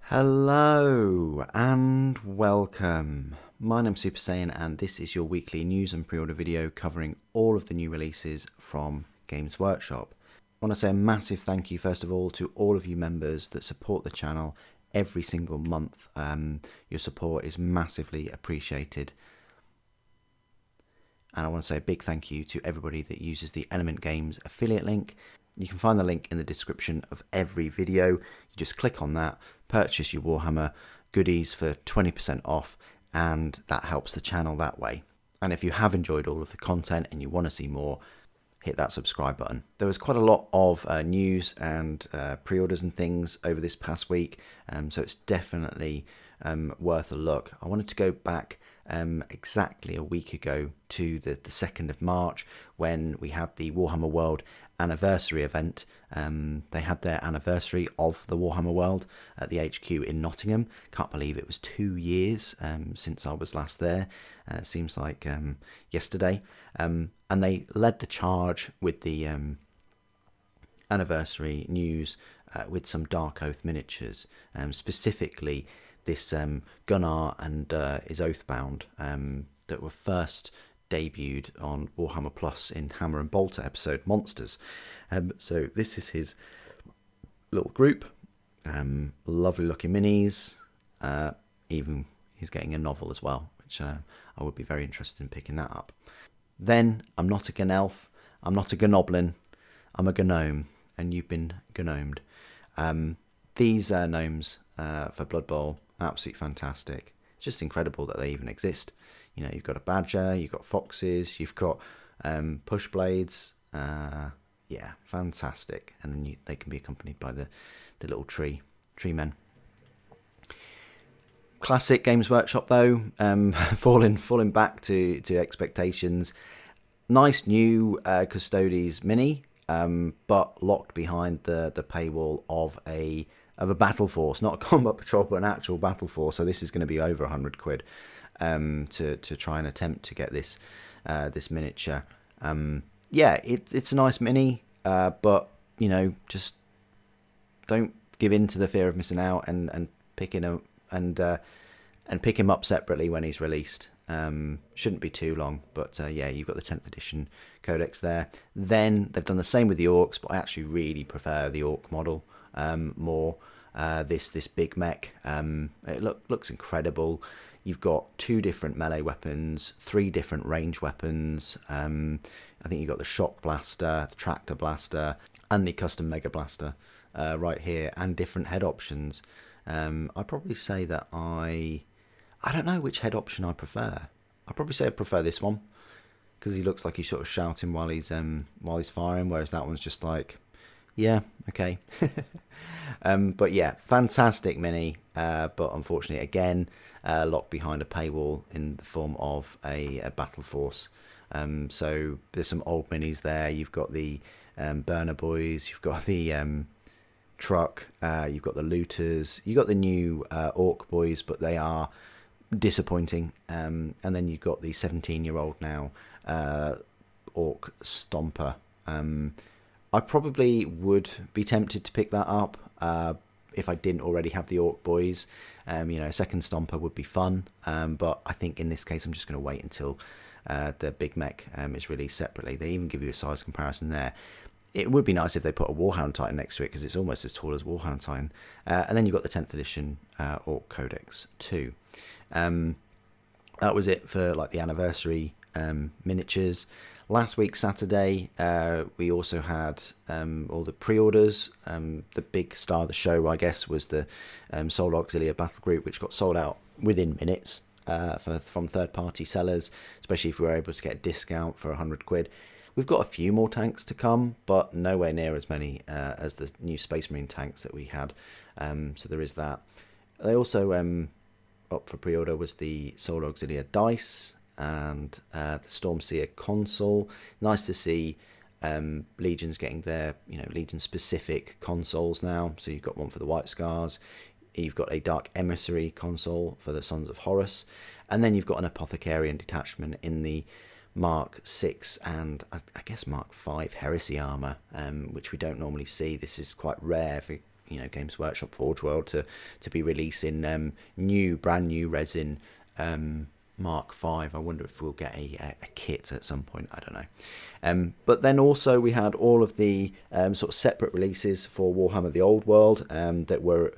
Hello and welcome. My name's Super Saiyan and this is your weekly news and pre-order video covering all of the new releases from Games Workshop. I want to say a massive thank you first of all to all of you members that support the channel every single month. Your support is massively appreciated. And I want to say a big thank you to everybody that uses the Element Games affiliate link. You can find the link in the description of every video. You just click on that, purchase your Warhammer goodies for 20% off, and that helps the channel that way. And if you have enjoyed all of the content and you want to see more, hit that subscribe button. There was quite a lot of news and pre-orders and things over this past week, so it's definitely worth a look. I wanted to go back exactly a week ago to the 2nd of March when we had the Warhammer World anniversary event. They had their anniversary of the Warhammer World at the HQ in Nottingham. Can't believe it was 2 years since I was last there. Seems like yesterday. And they led the charge with the anniversary news with some Dark Oath miniatures, specifically this Gunnar and his Oathbound that were first debuted on Warhammer Plus in Hammer and Bolter episode Monsters. So this is his little group. Lovely looking minis. Even he's getting a novel as well, which I would be very interested in picking that up. Then I'm not a Gnelf, I'm not a Gnoblin, I'm a Gnome, and you've been gnomed. These gnomes for Blood Bowl, absolutely fantastic. It's just incredible that they even exist. You know, you've got a badger, you've got foxes, you've got push blades. Yeah, fantastic. And then they can be accompanied by the little tree men. Classic Games Workshop though, falling back to expectations. Nice new Custodes mini, but locked behind the paywall of a battle force, not a combat patrol, but an actual battle force. So this is going to be over 100 quid to try and attempt to get this this miniature. Yeah, it's a nice mini, but you know, just don't give in to the fear of missing out and picking him and pick him up separately when he's released. Shouldn't be too long, but yeah, you've got the 10th edition codex there. Then they've done the same with the orcs, but I actually really prefer the orc model more. This big mech, it looks incredible. You've got 2 different melee weapons, 3 different range weapons. I think you've got the shock blaster, the tractor blaster, and the custom mega blaster right here, and different head options. I'd probably say that I don't know which head option I prefer. I'd probably say I prefer this one because he looks like he's sort of shouting while he's firing, whereas that one's just like, yeah, okay. But yeah, fantastic mini, but unfortunately again locked behind a paywall in the form of a battle force. So there's some old minis there. You've got the burner boys, you've got the truck, you've got the looters, you've got the new orc boys, but they are disappointing. And then you've got the 17-year-old now orc stomper. I probably would be tempted to pick that up if I didn't already have the orc boys. You know, a second stomper would be fun, but I think in this case I'm just going to wait until the big mech is released separately. They even give you a size comparison there. It would be nice if they put a Warhound Titan next to it because it's almost as tall as Warhound Titan. And then you've got the 10th edition Orc Codex too. That was it for like the anniversary miniatures. Last week Saturday we also had all the pre-orders. The big star of the show, I guess, was the Soul Auxilia Battle Group, which got sold out within minutes from third-party sellers, especially if we were able to get a discount for 100 quid. We've got a few more tanks to come, but nowhere near as many as the new Space Marine tanks that we had. So there is that. They also up for pre-order was the Soul Auxilia dice and the Stormseer console. Nice to see Legion's getting their Legion-specific consoles now. So you've got one for the White Scars. You've got a Dark Emissary console for the Sons of Horus, and then you've got an Apothecarian detachment in the Mark 6 and I guess Mark 5 heresy armor, which we don't normally see. This is quite rare for Games Workshop Forge World to be releasing brand new resin Mark V. I wonder if we'll get a kit at some point. I don't know. But then also we had all of the sort of separate releases for Warhammer the Old World that were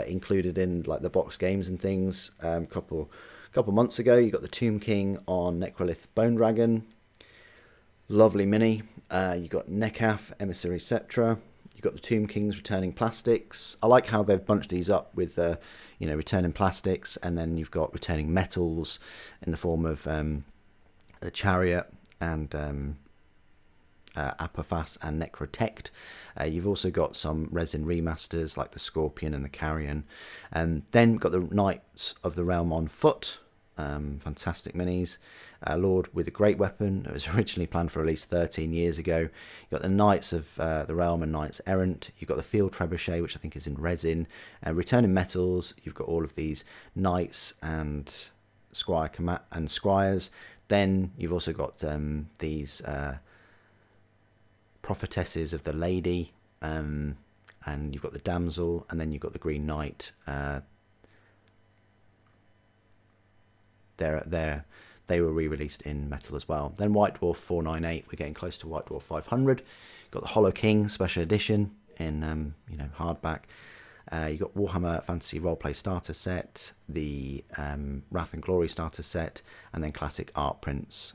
included in like the box games and things. Couple months ago, you got the Tomb King on Necrolith Bone Dragon. Lovely mini. You got Nekaf Emissary Sceptra. You got the Tomb King's returning plastics. I like how they've bunched these up with returning plastics, and then you've got returning metals in the form of the Chariot and Apophas and Necrotect. You've also got some resin remasters like the Scorpion and the Carrion, and then we've got the Knights of the Realm on foot. Fantastic minis. Lord with a great weapon. It was originally planned for release 13 years ago. You've got the Knights of the Realm and Knights Errant. You've got the Field Trebuchet, which I think is in resin. Returning metals. You've got all of these Knights and Squires. Then you've also got these Prophetesses of the Lady. And you've got the Damsel. And then you've got the Green Knight. They were re-released in metal as well. Then White Dwarf 498, we're getting close to White Dwarf 500. Got the Hollow King special edition in hardback. You got Warhammer Fantasy Roleplay starter set, the Wrath and Glory starter set, and then classic art prints.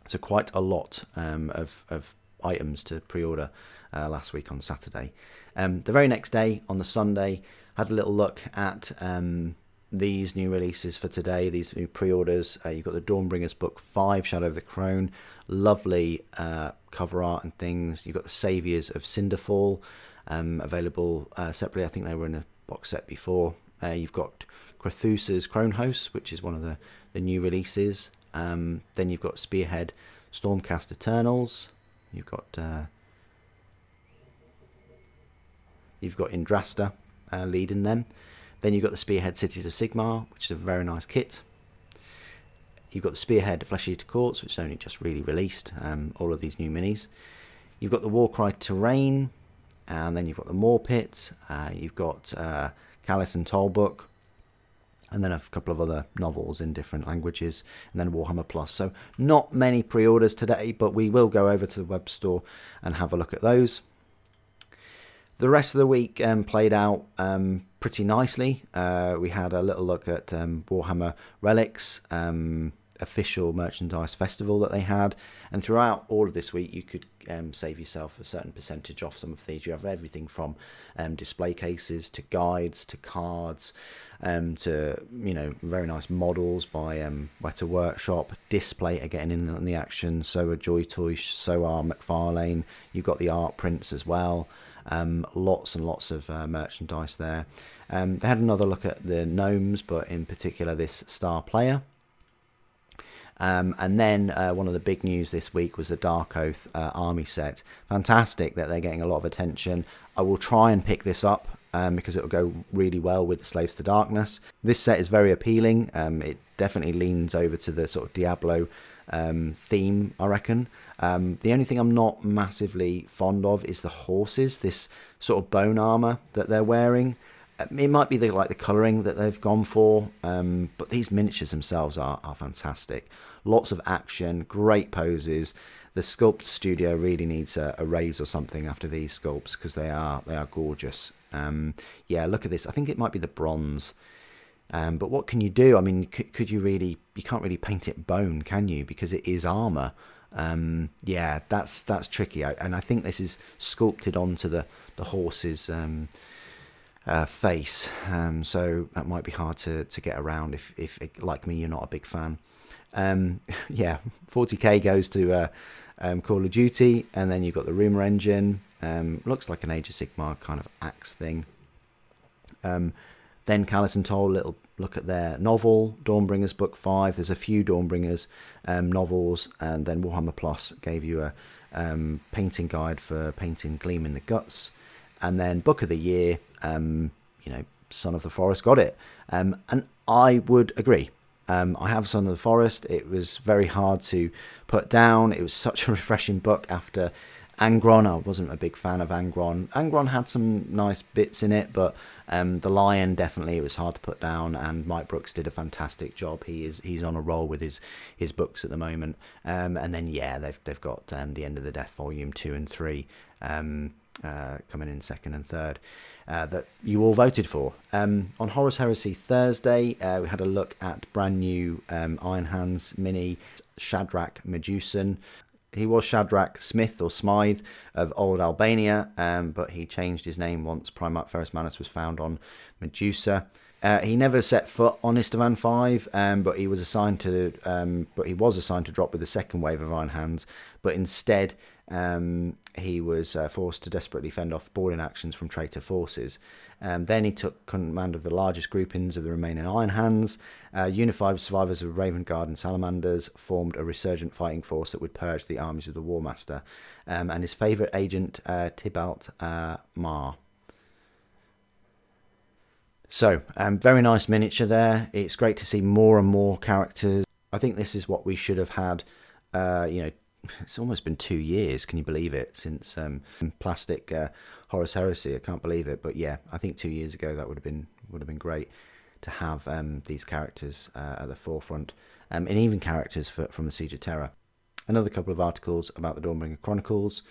So quite a lot of items to pre-order last week on Saturday. The very next day, on the Sunday, had a little look at these new releases for today, these new pre-orders. You've got the Dawnbringers Book 5, Shadow of the Crone, lovely cover art and things. You've got the Saviours of Cinderfall, available separately. I think they were in a box set before. You've got Crethusa's Crone Host, which is one of the new releases. Then you've got Spearhead Stormcast Eternals. You've got Indrasta leading them. Then you've got the Spearhead Cities of Sigmar, which is a very nice kit. You've got the Spearhead Flesh Eater Courts, which is only just really released, all of these new minis. You've got the Warcry Terrain, and then you've got the Moor Pit. You've got Callus and Tollbook, and then a couple of other novels in different languages, and then Warhammer Plus. So not many pre-orders today, but we will go over to the web store and have a look at those. The rest of the week played out pretty nicely. We had a little look at Warhammer Relics, official merchandise festival that they had, and throughout all of this week you could save yourself a certain percentage off some of these. You have everything from display cases to guides to cards to very nice models by Weta Workshop. Display are getting in on the action, so are Joy Toys, so are McFarlane. You've got the art prints as well. Lots and lots of merchandise there. They had another look at the gnomes, but in particular this Star Player. And then one of the big news this week was the Dark Oath army set. Fantastic that they're getting a lot of attention. I will try and pick this up because it will go really well with the Slaves to Darkness. This set is very appealing. It definitely leans over to the sort of Diablo theme, I reckon. The only thing I'm not massively fond of is the horses, this sort of bone armor that they're wearing. It might be the colouring that they've gone for, but these miniatures themselves are fantastic. Lots of action, great poses. The sculpt studio really needs a raise or something after these sculpts because they are gorgeous. Look at this. I think it might be the bronze. But what can you do? I mean, could you really? You can't really paint it bone, can you? Because it is armor. That's tricky. And I think this is sculpted onto the horse's face. So that might be hard to get around if like me, you're not a big fan. 40k goes to Call of Duty, and then you've got the Rumour Engine. Looks like an Age of Sigmar kind of axe thing. Then Callus and Toll, little look at their novel, Dawnbringers Book 5. There's a few Dawnbringers novels, and then Warhammer Plus gave you a painting guide for painting Gleam in the Guts. And then Book of the Year, Son of the Forest got it. And I would agree. I have Son of the Forest. It was very hard to put down. It was such a refreshing book after Angron, I wasn't a big fan of Angron. Angron had some nice bits in it, but the Lion, definitely, it was hard to put down, and Mike Brooks did a fantastic job. He's on a roll with his books at the moment. And then, yeah, they've got The End of the Death Volume 2 and 3 coming in second and third, that you all voted for. On Horus Heresy Thursday, we had a look at brand new Iron Hands mini Shadrach Medusan. He was Shadrach Smith or Smythe of Old Albania, but he changed his name once Primarch Ferrus Manus was found on Medusa. He never set foot on Istvan 5, but he was assigned to drop with the second wave of Iron Hands. But instead, he was forced to desperately fend off boarding actions from traitor forces. Then he took command of the largest groupings of the remaining Iron Hands, unified survivors of Raven Guard and Salamanders, formed a resurgent fighting force that would purge the armies of the War Master, and his favourite agent, Tibalt Mar. So, very nice miniature there. It's great to see more and more characters. I think this is what we should have had, it's almost been 2 years, can you believe it, since plastic Horus Heresy. I can't believe it, but yeah, I think 2 years ago that would have been great to have these characters at the forefront, and even characters from the Siege of Terror. Another couple of articles about the Dawnbringer Chronicles,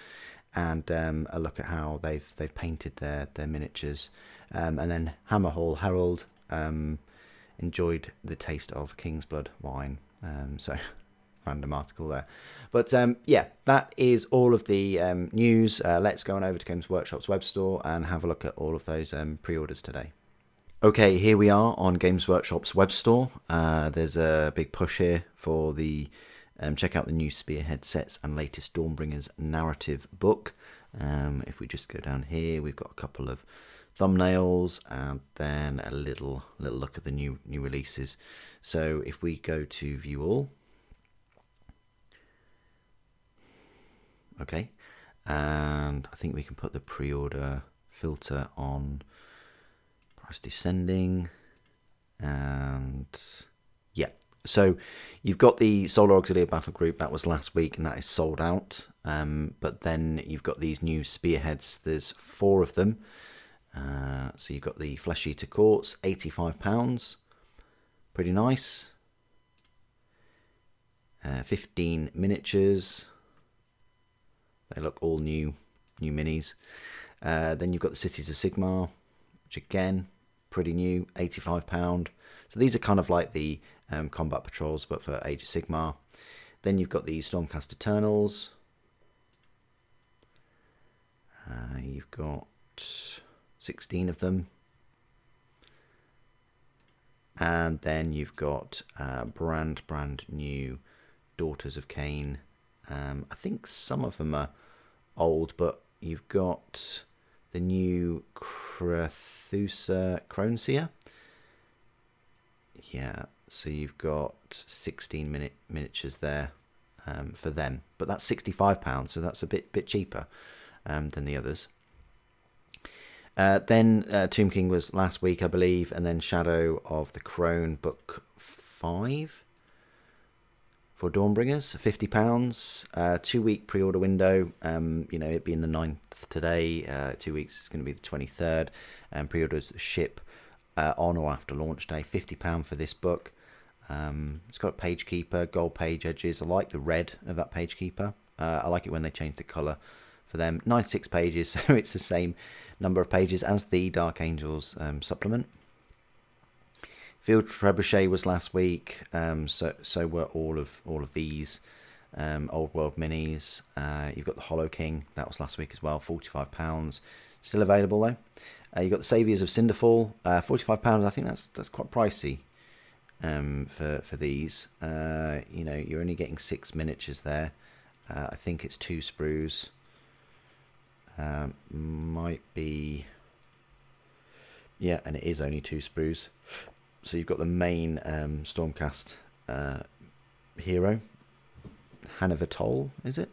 and a look at how they've painted their miniatures, and then Hammerhall Herald enjoyed the taste of King's Blood wine. So random article there, but yeah, that is all of the news. Let's go on over to Games Workshop's web store and have a look at all of those pre-orders today. Okay, here we are on Games Workshop's web store. There's a big push here for the check out the new Spearhead sets and latest Dawnbringers narrative book. If we just go down here, we've got a couple of thumbnails and then a little look at the new releases. So if we go to view all, okay, and I think we can put the pre-order filter on price descending, and yeah, so you've got the Solar Auxiliary Battle Group that was last week and that is sold out, but then you've got these new Spearheads. There's 4 of them. So you've got the Flesh Eater Courts, £85, pretty nice. 15 miniatures. They look all new minis. Then you've got the Cities of Sigmar, which again, pretty new, £85. So these are kind of like the combat patrols, but for Age of Sigmar. Then you've got the Stormcast Eternals. You've got 16 of them. And then you've got brand new Daughters of Cain. I think some of them are old, but you've got the new Crone. Yeah, so you've got 16 miniatures there for them, but that's £65, so that's a bit cheaper than the others. Then Tomb King was last week, I believe, and then Shadow of the Crone Book 5 for Dawnbringers, £50. 2-week pre-order window. It being the 9th today, 2 weeks is going to be the 23rd, and pre-orders ship on or after launch day. £50 for this book. It's got a page keeper, gold page edges. I like the red of that page keeper. I like it when they change the colour for them. 96 pages, so it's the same number of pages as the Dark Angels supplement. Field Trebuchet was last week, so were all of these Old World minis. You've got the Hollow King, that was last week as well, £45, still available though. You've got the Saviours of Cinderfall, £45. I think that's quite pricey for these. You're only getting 6 miniatures there. I think it's 2 sprues. Might be, yeah, and it is only 2 sprues. So you've got the main Stormcast hero, Hanover Toll, is it?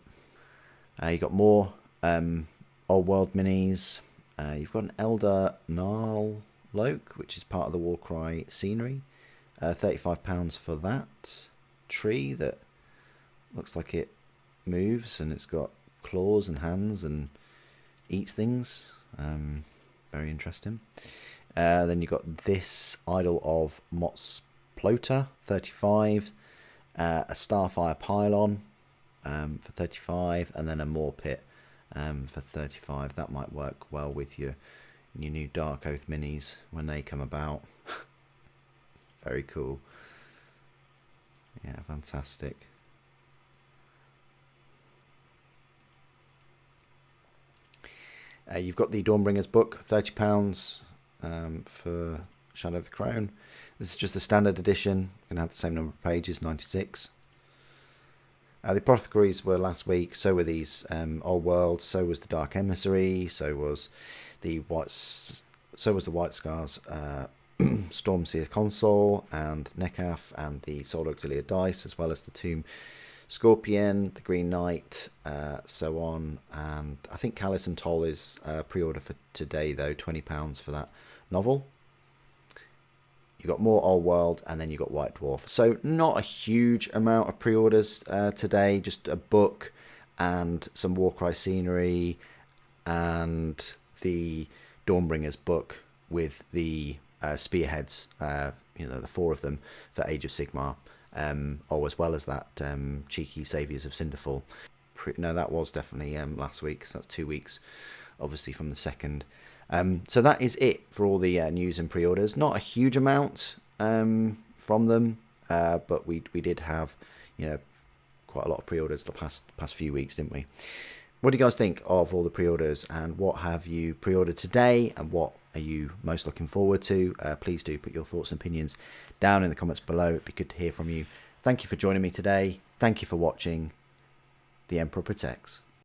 You've got more Old World minis. You've got an Elder Gnarl Loke, which is part of the Warcry scenery. £35 for that tree that looks like it moves, and it's got claws and hands and eats things. Very interesting. Then you've got this Idol of Motsplota, 35, a Starfire Pylon for 35, and then a Moor Pit for 35. That might work well with your new Dark Oath minis when they come about. Very cool. Yeah, fantastic. You've got the Dawnbringers book, £30 for Shadow of the Crone. This is just the standard edition. Going to have the same number of pages, 96. The Apothecaries were last week. So were these Old World. So was the Dark Emissary. So was the White Scars Stormseer console and Nekaf, and the Soul Auxiliary dice, as well as the Tomb Scorpion, the Green Knight, so on. And I think Callus and Toll is pre-order for today, though, £20 for that novel. You've got more Old World, and then you've got White Dwarf. So not a huge amount of pre-orders today, just a book and some Warcry scenery and the Dawnbringers book with the Spearheads, the 4 of them for Age of Sigmar. As well as that cheeky Saviours of Cinderfall. No, that was definitely last week, so that's 2 weeks, obviously, from the 2nd. So that is it for all the news and pre-orders. Not a huge amount from them, but we did have quite a lot of pre-orders the past few weeks, didn't we? What do you guys think of all the pre-orders, and what have you pre-ordered today, and what are you most looking forward to? Please do put your thoughts and opinions down in the comments below. It'd be good to hear from you. Thank you for joining me today. Thank you for watching. The Emperor Protects.